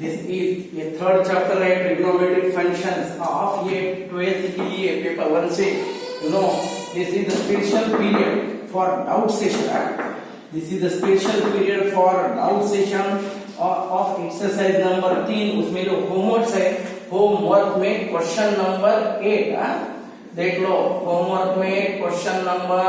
This is ये third chapter है trigonometric functions of ये 12th के लिए पेपर 1 से you know this is the special period for doubt session. This is the special period for doubt session of exercise number 3. उसमें जो homework है homework में क्वेश्चन नंबर 8 देख लो. होमवर्क में question number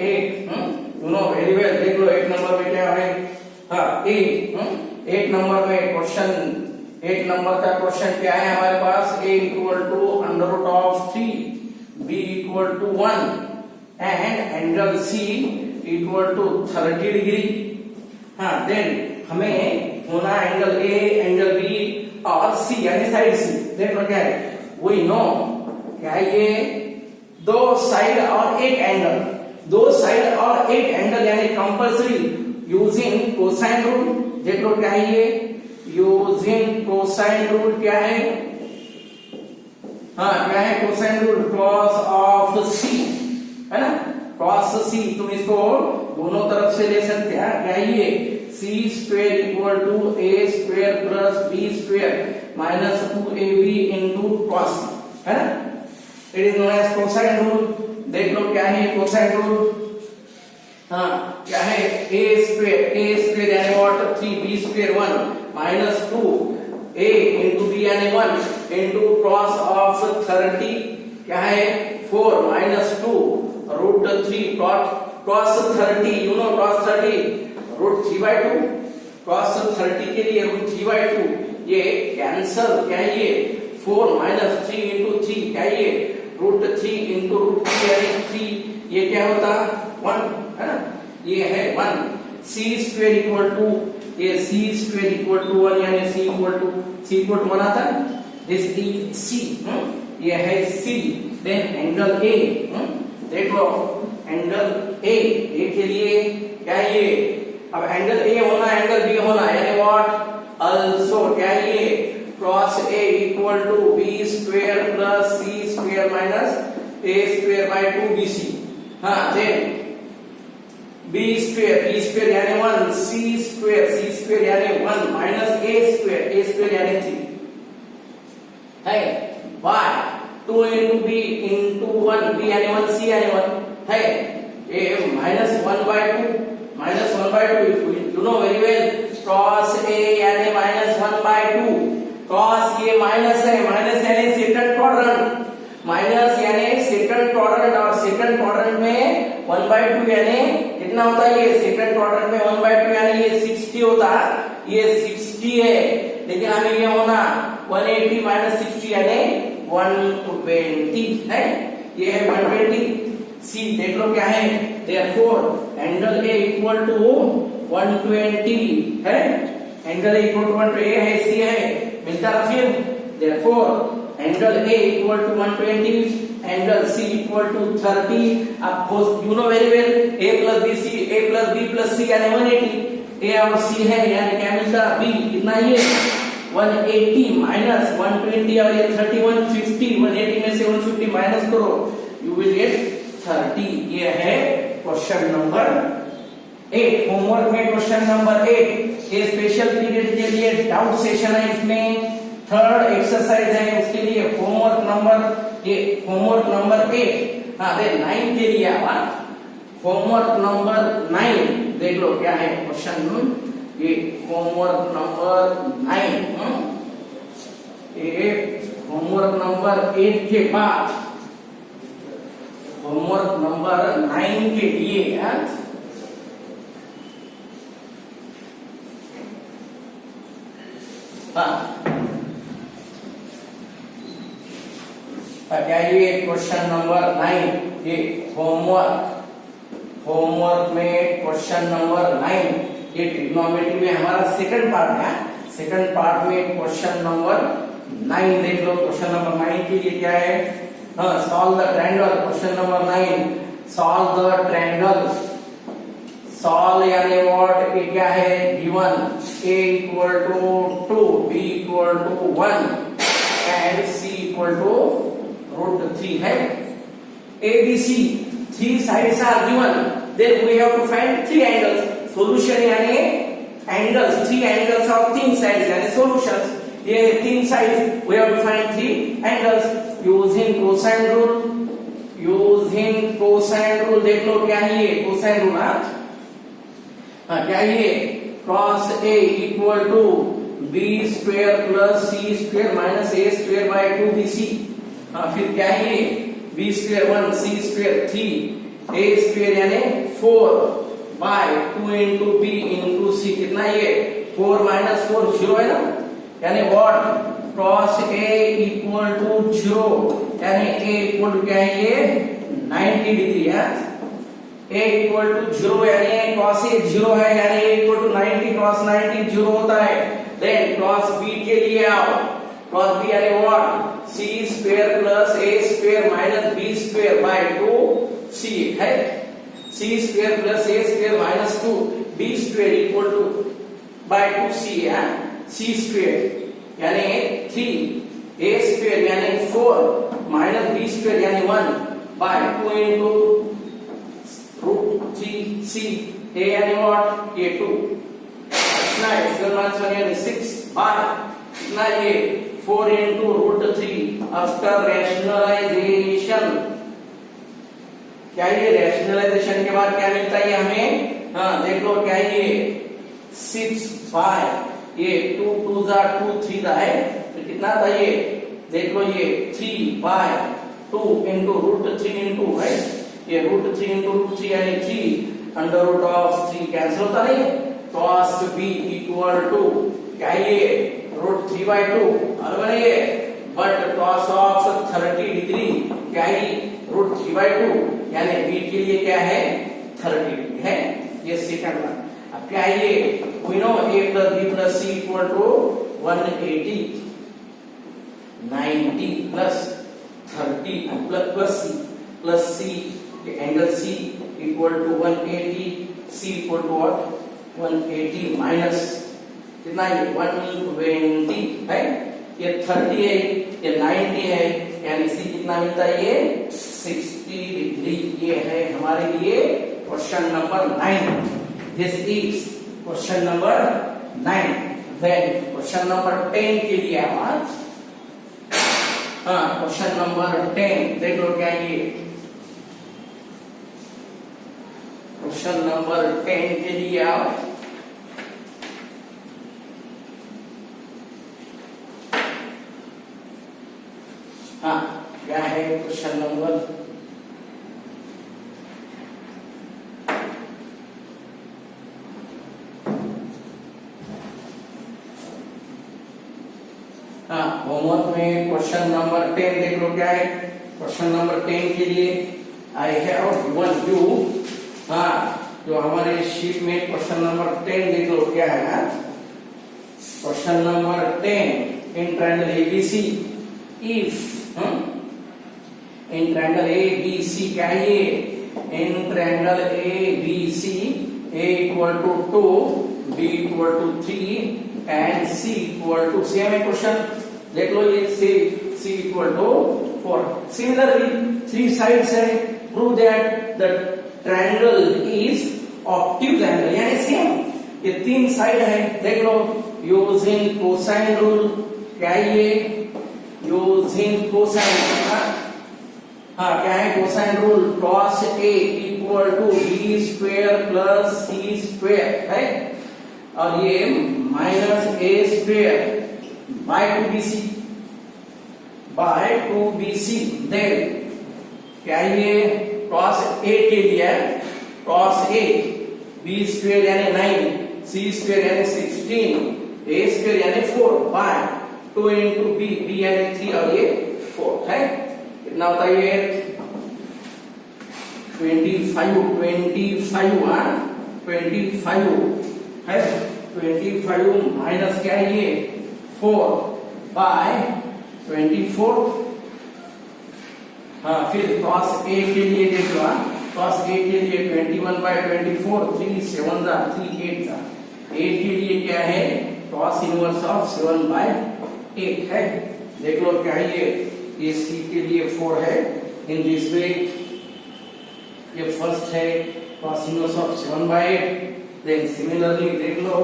8 you know very well. देख लो 8 number में क्या है. एक नंबर में क्वेश्चन 8 नंबर का क्वेश्चन क्या है हमारे पास. a equal to under root of 3 b equal to 1 and angle c equal to 30 degree. Then हमें होना एंगल a एंगल b और c यानी साइड c. देख लो क्या है. वी नो क्या है ये दो साइड और एक एंगल. दो साइड और एक एंगल यानी कंपल्सरी यूजिंग कोसाइन रूल. देख लो क्या है ये यूजिंग कोसाइन रूल. क्या है क्या है cosine rule. Cos of c है ना. कॉस c तुम इसको दोनों तरफ से ले सकते हैं. क्या है ये c square equal to a square plus b square minus 2ab into cos है ना. It is known as cosine rule. देख लो क्या है कोसाइन रूल. क्या है a स्क्वायर यानी what 3b square 1 minus 2a into b यानी 1 इंटू कॉस ऑफ 30 क्या है 4 minus 2 root 3 cos 30 you know cos 30 root 3/2. Cos 30 के लिए रूट 3/2 ये कैंसल. क्या है ये 4 माइनस 3 इंटू 3 क्या है ये रूट 3 इंटू रूट 3 यानी 3 ये क्या होता 1 है ना. ये है 1. c स्क्वायर इक्वल टू ये c स्क्वायर इक्वल टू 1 यानी c इक्वल टू 1 आता है. This is c. ये है c. Then angle a. देख लो एंगल a के लिए क्या है ये. अब एंगल a होना एंगल b होना यानी व्हाट आल्सो क्या है ये cos a equal to b square plus c square minus a square by 2bc. Then b square यानी 1 c स्क्वायर यानी 1 माइनस a स्क्वायर यानी 3 है y 2 into b into 1 b यानी 1 c यानी 1 है a minus 1/2 you know very well. cos a यानी minus 1/2. cos ये minus है. माइनस यानी सेकंड क्वाड्रेंट. माइनस यानी सेकंड क्वाड्रेंट और सेकंड क्वाड्रेंट में 1/2 यानी कितना होता है ये सेकंड क्वाड्रेंट में 1/2 यानी ये 60 होता है. ये 60 है लेकिन हमें ये होना 180 माइनस 60 यानी 120 है. ये है 120. c देख लो क्या है. Therefore angle a equal to 120 है. एंगल a इक्वल टू 120 है c है मिलता है फिर. Therefore angle a equal to 120 angle c equal to 30. अब you know very well a plus b plus c यानी 180. a और c है यानी क्या मिलता b कितना ये 180 माइनस 120 और ये 30 150. 180 में से 150 माइनस करो यू विल गेट 30. ये है क्वेश्चन नंबर 8. होमवर्क में क्वेश्चन नंबर 8 ये स्पेशल पीरियड के लिए डाउट सेशन है. इसमें थर्ड एक्सरसाइज है उसके लिए होमवर्क नंबर 8. देन 9 के लिए होमवर्क नंबर 9 देख लो क्या है क्वेश्चन. ये होमवर्क नंबर 9 ये होमवर्क नंबर 8 के बाद होमवर्क नंबर 9 के लिए क्या ये क्वेश्चन नंबर 9 ये होमवर्क में क्वेश्चन नंबर 9 ये ट्रिग्नोमेट्री में हमारा सेकंड पार्ट है. सेकंड पार्ट में क्वेश्चन नंबर 9 देख लो. क्वेश्चन नंबर 9 के लिए क्या है. Solve the triangle. Question number 9 solve the triangle. Solve यानी व्हाट ये क्या है given a equal to 2 b equal to 1 and c equal to root 3 है. ABC 3 sides are given. Then we have to find 3 angles. Solution यानी angles, 3 angles of 3 sides यानी solutions. ये 3 sides we have to find 3 angles using cosine rule. Using cosine rule देख लो क्या है ये cosine rule. हाँ क्या है ये cos A equal to B square plus C square minus A square by 2bc। हाँ फिर क्या है ये B square 1 C square 3 A square यानी 4 by 2 into B into C. कितना ये 4 माइनस 4 0 है ना, यानी what cos A equal to 0 यानी A इक्वल टू क्या है ये 90 डिग्री है। A इक्वल टू 0 यानी cos A 0 है यानी A इक्वल टू 90 cos 90 0 होता है। देन cos B के लिए आओ, cos B यानी what c square plus a square minus b square by 2c है। c square plus a square minus 2 b square equal to by 2c है। c square यानी 3 a square यानी 4 minus b square यानी 1 by 2 into root 3c a यानी what ये 2 इतना x minus 1 यानी 6 bye इतना ये 4 into root 3 after rationalization। क्या ये rationalization के बाद क्या मिलता है हमें? हाँ देख लो क्या ये 6 बाय ये 2 2 जा 2 3 दा है तो कितना था ये देख लो ये 3 बाय 2 into root 3 into है ये root 3 into root 3 यानी 3 under root of 3 कैंसिल होता नहीं। cos b equal to क्या ये रूट 3 बाय 2 और बनाइए बट cos ऑफ 30 डिग्री क्या है रूट 3 बाय 2 यानी b के लिए क्या है 30 डिग्री है। ये सेकंड वन। अब क्या है ये we know a plus b plus c equal to 180 90 plus 30 plus c angle c equal to 180 c equal to what 180 minus कितना ये 120 है ये 30 है ये 90 है यानी सी कितना मिलता है ये 60 डिग्री। ये है हमारे लिए question number 9। This is question number 9। Then question number 10 के लिए आज हाँ क्वेश्चन नंबर 10 देख लो क्या ये क्वेश्चन नंबर 10 के लिए आप हाँ क्या है क्वेश्चन नंबर हाँ होमवर्क में क्वेश्चन नंबर 10 देख लो क्या है। क्वेश्चन नंबर 10 के लिए आई हैव गिवन यू हाँ जो हमारे शीट में क्वेश्चन नंबर 10 देख लो क्या है। Question number 10 in triangle ABC if in triangle ABC क्या है ये in triangle ABC A equal to 2 B equal to 3 and C equal to same है क्वेश्चन देख लो ये C equal to 4। Similarly 3 sides है prove that the triangle is obtuse angle यानी same ये 3 साइड है देख लो यूजिंग कोसाइन रूल क्या है ये यूजिंग कोसाइन हाँ क्या है cosine rule cos A equal to b square plus c square है और ये minus a square by 2bc then क्या ये cos A के लिए cos A b स्क्वायर यानी 9 c स्क्वायर यानी 16 a स्क्वायर यानी 4 बाय 2 इंटू b यानी 3 और ये 4 है कितना होता है ये 25 है 25 माइनस क्या है ये 4 बाय 24। हाँ फिर cos A के लिए देखो cos A के लिए 21 बाय 24 3 7 जा 3 8 जा A के लिए क्या है cos इनवर्स ऑफ 7 बाय 8 है देख लो क्या है ये C के लिए 4 है इन दिस वे ये फर्स्ट है cos inverse of 7 by 8 then similarly देख लो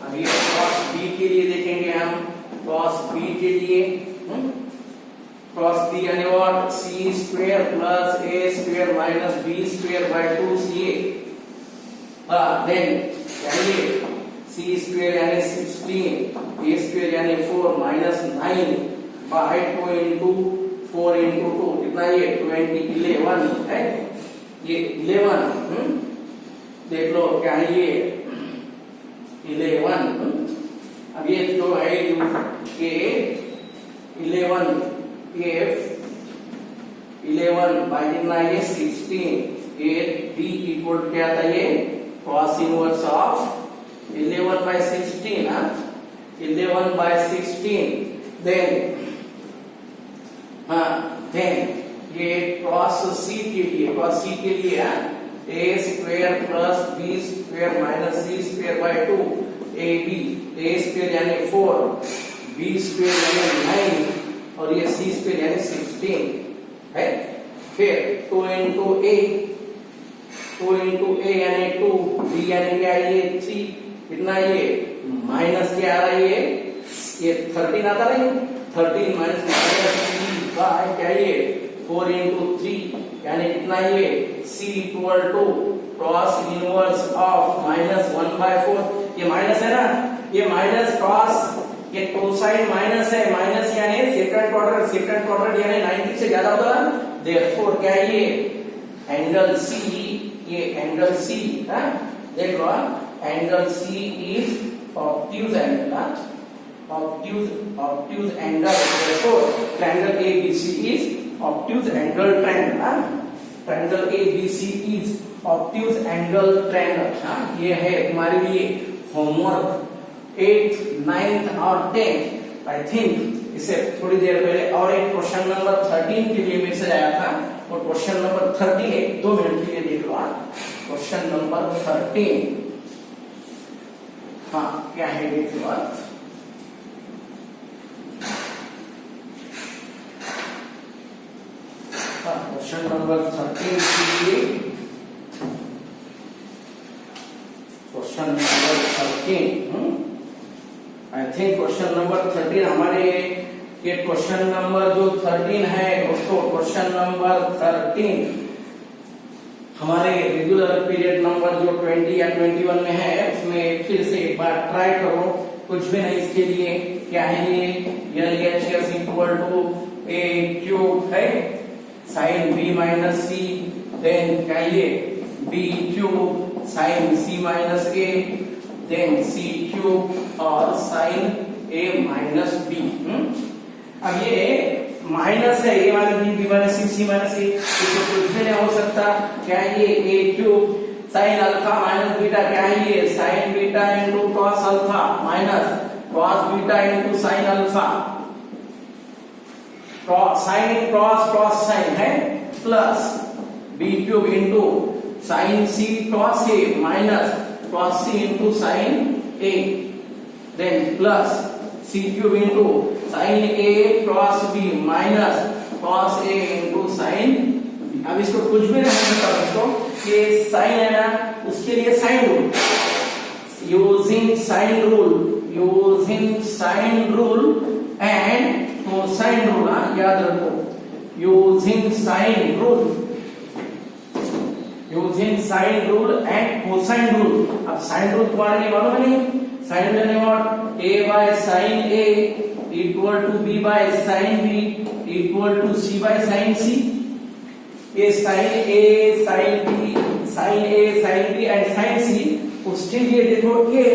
अब ये cos b के लिए देखेंगे हम, cos b के लिए cos b यानी what, c square plus a square minus b square by 2ca, then यानी c square यानी 16, a square यानी 4 minus 9 by 2 into 4 into 2 कितना ये 11 है, ये 11 देख लो क्या है ये 11, अब ये जो है ये 11 by कितना ये 16, ये b इक्वल क्या था ये cos inverse of 11 by 16, 11 by 16, then ये cos c के लिए a square plus b square minus c square bye 2 ab, a square यानी 4, b स्क्वायर यानी 9 और ये c स्क्वायर यानी 16 है। फिर 2 into a यानी 2, b यानी क्या है ये 3, कितना ये माइनस क्या आ रहा है ये 13 आता है, 13 माइनस 3 बाय क्या ये 4 into 3 यानी कितना ये c equal to cos inverse of minus 1 by 4, ये माइनस है ना, ये माइनस cos, ये कोसाइन माइनस है, माइनस यानी सेकंड क्वाड्रेंट यानी 90 से ज्यादा होता है, देयरफॉर क्या है ये एंगल c, ये एंगल c है, देख लो angle c is obtuse angle, obtuse angle, therefore triangle ABC is obtuse angle triangle, triangle ABC is obtuse angle triangle। ये है तुम्हारे लिए होमवर्क 8th 9th और 10th, आई थिंक इससे थोड़ी देर पहले और एक क्वेश्चन नंबर 13 के लिए मैसेज आया था, और क्वेश्चन नंबर 13 2 मिनट के लिए देख लो, क्वेश्चन नंबर 13 क्या है देख लो, क्वेश्चन नंबर 13 के लिए, question number 13 I think question number 13 हमारे ये क्वेश्चन नंबर जो 13 है दोस्तों, क्वेश्चन नंबर 13 हमारे रेगुलर पीरियड नंबर जो 20 या 21 में है, उसमें फिर से एक बार ट्राई करो, कुछ भी नहीं इसके लिए क्या है ये LHS equal to a cube है sine b minus C, then क्या ये b cube sine c minus a, then c cube और साइन a माइनस b। अब ये माइनस है, a minus b, b minus c minus a, इसको कुछ भी नहीं हो सकता, क्या ये a cube sine alpha minus beta, क्या है ये sine beta into cos alpha minus cos beta into sine alpha, sine cross sine है, plus b cube into sine c cos a minus cos c into sine a, then plus c cube into sine a cross b minus cos a into sine b। अब इसको कुछ भी नहीं होता दोस्तों, ये sign है ना, उसके लिए sine rule, using sine rule and cosine rule, याद रखो, using sine rule and cosine rule. अब साइन रूल तुम्हारे लिए मालूम है नहीं, साइन लेने what a by sin a equal to b by sin b equal to c by sin c, ये sin a sin b and sin c, उसके लिए देखो a,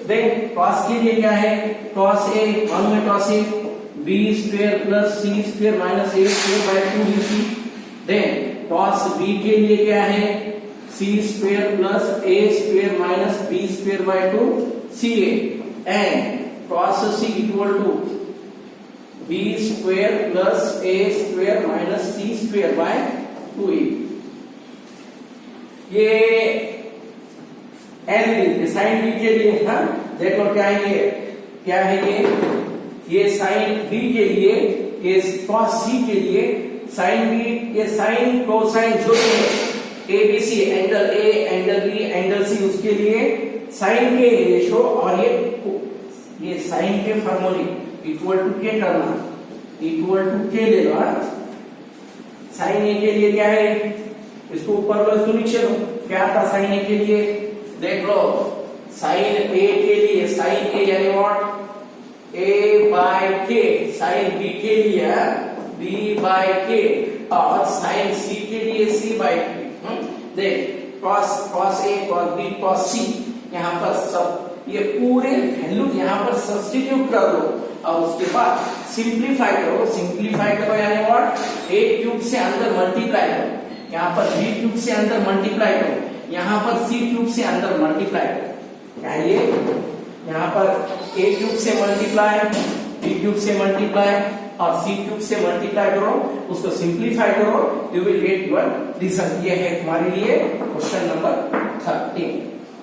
देन cos के लिए क्या है cos a, मालूम है cos a b square plus c square minus a square by 2bc, then cos b के लिए क्या है c square plus a square minus b square by 2ca, and cos c equal to b square plus a square minus c square by 2a। ये sign b के लिए देखो क्या है ये साइन b के लिए, ये cos c के लिए, साइन b, ये साइन कोसाइन जो है ABC angle a angle b angle c, उसके लिए साइन के रेशो और ये साइन के फॉर्मूले इक्वल टू के करना, इक्वल टू के ले लो। साइन ए के लिए क्या है, इसको ऊपर लो इसको नीचे लो। क्या था साइन ए के लिए, देख लो साइन ए के लिए, साइन ए यानी व्हाट, ए बाय के। साइन बी के लिए बी बाय के, और साइन सी के लिए सी बाय के। देख cos ए cos बी cos सी, यहाँ पर सब ये पूरे वैल्यू यहाँ पर सब्स्टिट्यूट कर लो और उसके बाद सिंप्लीफाई करो। सिंप्लीफाई करो यानी व्हाट, a क्यूब से अंदर मल्टीप्लाई करो, यहाँ पर b क्यूब से अंदर मल्टीप्लाई करो, यहाँ पर c क्यूब से अंदर मल्टीप्लाई करो। क्या ये यहाँ पर a क्यूब से मल्टीप्लाई, b क्यूब से मल्टीप्लाई और c क्यूब से मल्टीप्लाई करो, उसको सिंप्लीफाई करो, you will get your result. ये है तुम्हारे लिए क्वेश्चन नंबर 13।